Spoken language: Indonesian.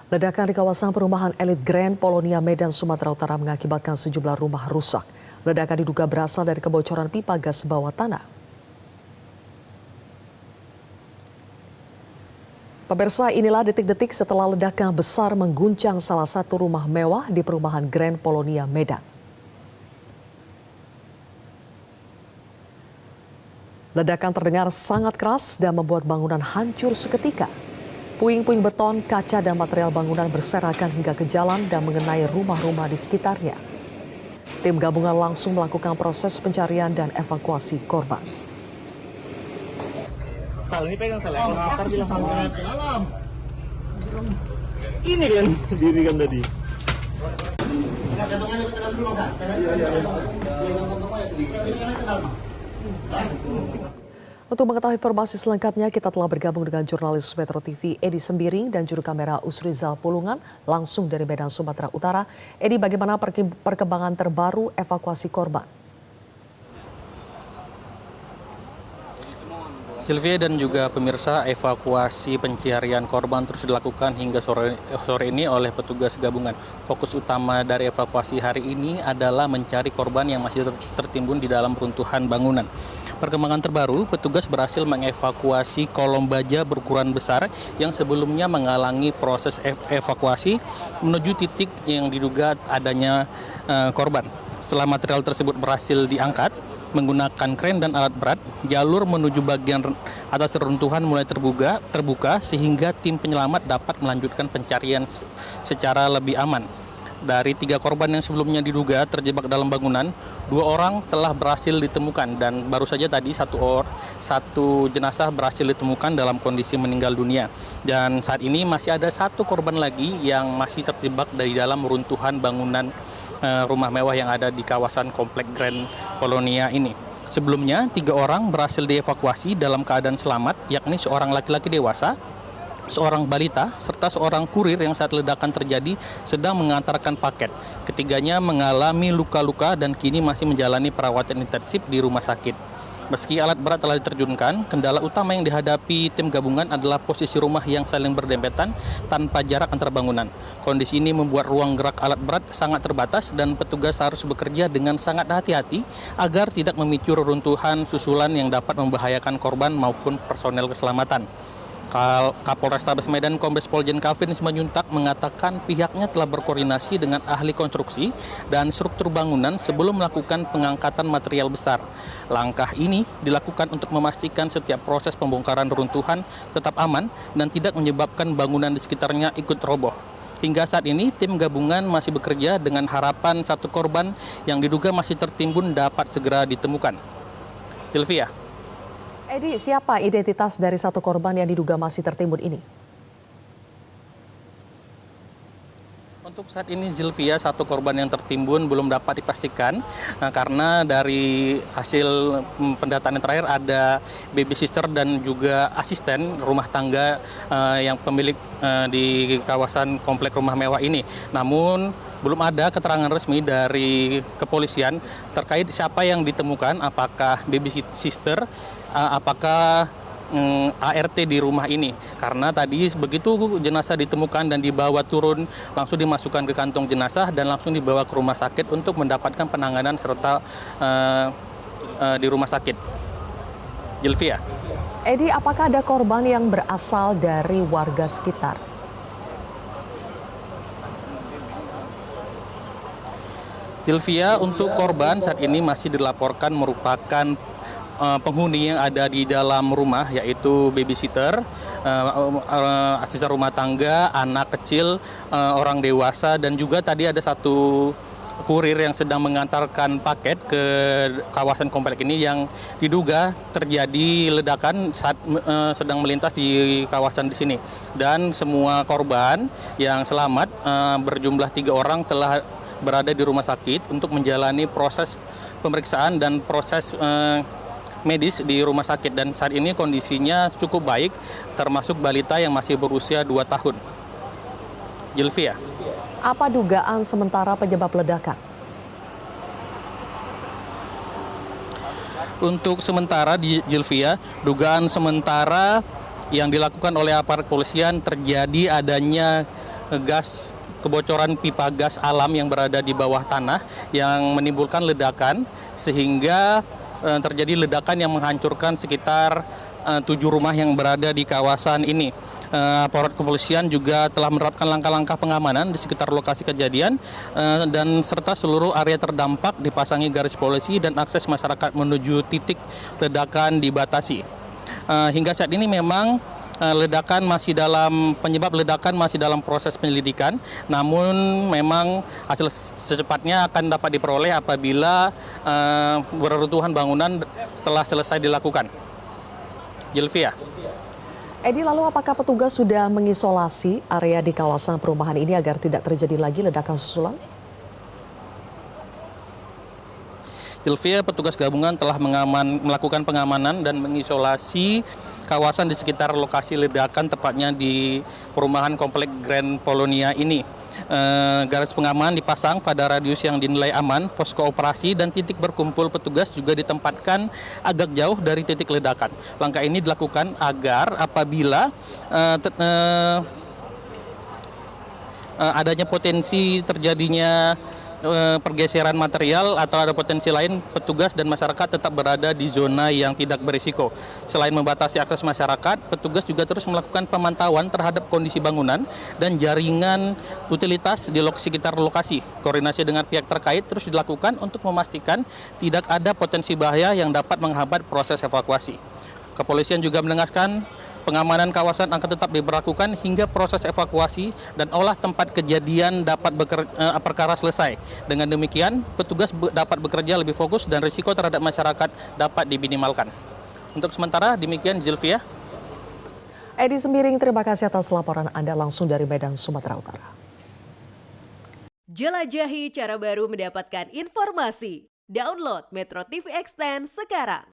Ledakan di kawasan perumahan elit Grand Polonia Medan, Sumatera Utara mengakibatkan sejumlah rumah rusak. Ledakan diduga berasal dari kebocoran pipa gas bawah tanah. Pemirsa, inilah detik-detik setelah ledakan besar mengguncang salah satu rumah mewah di perumahan Grand Polonia Medan. Ledakan terdengar sangat keras dan membuat bangunan hancur seketika. Puing-puing beton, kaca, dan material bangunan berserakan hingga ke jalan dan mengenai rumah-rumah di sekitarnya. Tim gabungan langsung melakukan proses pencarian dan evakuasi korban. Sal, ini pegang Sal, ntar bilang sama ini kan diri kan tadi. Untuk mengetahui informasi selengkapnya, kita telah bergabung dengan jurnalis Metro TV Edi Sembiring dan juru kamera Usrizal Pulungan langsung dari Medan, Sumatera Utara. Edi, bagaimana perkembangan terbaru evakuasi korban? Sylvia dan juga pemirsa, evakuasi pencarian korban terus dilakukan hingga sore ini oleh petugas gabungan. Fokus utama dari evakuasi hari ini adalah mencari korban yang masih tertimbun di dalam runtuhan bangunan. Perkembangan terbaru, petugas berhasil mengevakuasi kolom baja berukuran besar yang sebelumnya menghalangi proses evakuasi menuju titik yang diduga adanya korban. Setelah material tersebut berhasil diangkat menggunakan kren dan alat berat, jalur menuju bagian atas reruntuhan mulai terbuka sehingga tim penyelamat dapat melanjutkan pencarian secara lebih aman. Dari 3 korban yang sebelumnya diduga terjebak dalam bangunan, 2 orang telah berhasil ditemukan dan baru saja tadi satu jenazah berhasil ditemukan dalam kondisi meninggal dunia. Dan saat ini masih ada 1 korban lagi yang masih terjebak dari dalam runtuhan bangunan rumah mewah yang ada di kawasan komplek Grand Polonia ini. Sebelumnya 3 orang berhasil dievakuasi dalam keadaan selamat, yakni seorang laki-laki dewasa, seorang balita, serta seorang kurir yang saat ledakan terjadi sedang mengantarkan paket. Ketiganya mengalami luka-luka dan kini masih menjalani perawatan intensif di rumah sakit. Meski alat berat telah diterjunkan, kendala utama yang dihadapi tim gabungan adalah posisi rumah yang saling berdempetan tanpa jarak antar bangunan. Kondisi ini membuat ruang gerak alat berat sangat terbatas dan petugas harus bekerja dengan sangat hati-hati agar tidak memicu reruntuhan susulan yang dapat membahayakan korban maupun personel keselamatan. Kapolrestabes Medan Kombes Pol Jen Calvin Simanjuntak mengatakan pihaknya telah berkoordinasi dengan ahli konstruksi dan struktur bangunan sebelum melakukan pengangkatan material besar. Langkah ini dilakukan untuk memastikan setiap proses pembongkaran runtuhan tetap aman dan tidak menyebabkan bangunan di sekitarnya ikut roboh. Hingga saat ini, tim gabungan masih bekerja dengan harapan 1 korban yang diduga masih tertimbun dapat segera ditemukan. Sylvia. Edi, siapa identitas dari 1 korban yang diduga masih tertimbun ini? Untuk saat ini, Sylvia, 1 korban yang tertimbun belum dapat dipastikan karena dari hasil pendataan yang terakhir ada baby sister dan juga asisten rumah tangga yang pemilik di kawasan komplek rumah mewah ini. Namun belum ada keterangan resmi dari kepolisian terkait siapa yang ditemukan, apakah baby sister, apakah ART di rumah ini, karena tadi begitu jenazah ditemukan dan dibawa turun langsung dimasukkan ke kantong jenazah dan langsung dibawa ke rumah sakit untuk mendapatkan penanganan serta di rumah sakit. Sylvia. Edi, apakah ada korban yang berasal dari warga sekitar? Sylvia, untuk korban saat ini masih dilaporkan merupakan penghuni yang ada di dalam rumah, yaitu babysitter, asisten rumah tangga, anak kecil, orang dewasa, dan juga tadi ada 1 kurir yang sedang mengantarkan paket ke kawasan komplek ini yang diduga terjadi ledakan saat sedang melintas di kawasan di sini. Dan semua korban yang selamat berjumlah 3 orang telah berada di rumah sakit untuk menjalani proses pemeriksaan dan proses medis di rumah sakit, dan saat ini kondisinya cukup baik, termasuk balita yang masih berusia 2 tahun. Sylvia. Apa dugaan sementara penyebab ledakan? Untuk sementara di Sylvia, dugaan sementara yang dilakukan oleh aparat kepolisian terjadi adanya gas kebocoran pipa gas alam yang berada di bawah tanah yang menimbulkan ledakan sehingga terjadi ledakan yang menghancurkan sekitar 7 rumah yang berada di kawasan ini. Aparat kepolisian juga telah menerapkan langkah-langkah pengamanan di sekitar lokasi kejadian dan serta seluruh area terdampak dipasangi garis polisi dan akses masyarakat menuju titik ledakan dibatasi. Hingga saat ini memang penyebab ledakan masih dalam proses penyelidikan, namun memang hasil secepatnya akan dapat diperoleh apabila reruntuhan bangunan setelah selesai dilakukan. Jilvia. Edi, lalu apakah petugas sudah mengisolasi area di kawasan perumahan ini agar tidak terjadi lagi ledakan susulan? Jilvia, petugas gabungan telah melakukan pengamanan dan mengisolasi kawasan di sekitar lokasi ledakan, tepatnya di perumahan komplek Grand Polonia ini. Garis pengaman dipasang pada radius yang dinilai aman, posko operasi dan titik berkumpul petugas juga ditempatkan agak jauh dari titik ledakan. Langkah ini dilakukan agar apabila adanya potensi terjadinya pergeseran material atau ada potensi lain, petugas dan masyarakat tetap berada di zona yang tidak berisiko. Selain membatasi akses masyarakat, petugas juga terus melakukan pemantauan terhadap kondisi bangunan dan jaringan utilitas di sekitar lokasi. Koordinasi dengan pihak terkait terus dilakukan untuk memastikan tidak ada potensi bahaya yang dapat menghambat proses evakuasi. Kepolisian juga menegaskan pengamanan kawasan akan tetap diberlakukan hingga proses evakuasi dan olah tempat kejadian perkara selesai. Dengan demikian, petugas dapat bekerja lebih fokus dan risiko terhadap masyarakat dapat diminimalkan. Untuk sementara, demikian Jilvia. Edi Sembiring, terima kasih atas laporan Anda langsung dari Medan, Sumatera Utara. Jelajahi cara baru mendapatkan informasi. Download Metro TV Extend sekarang.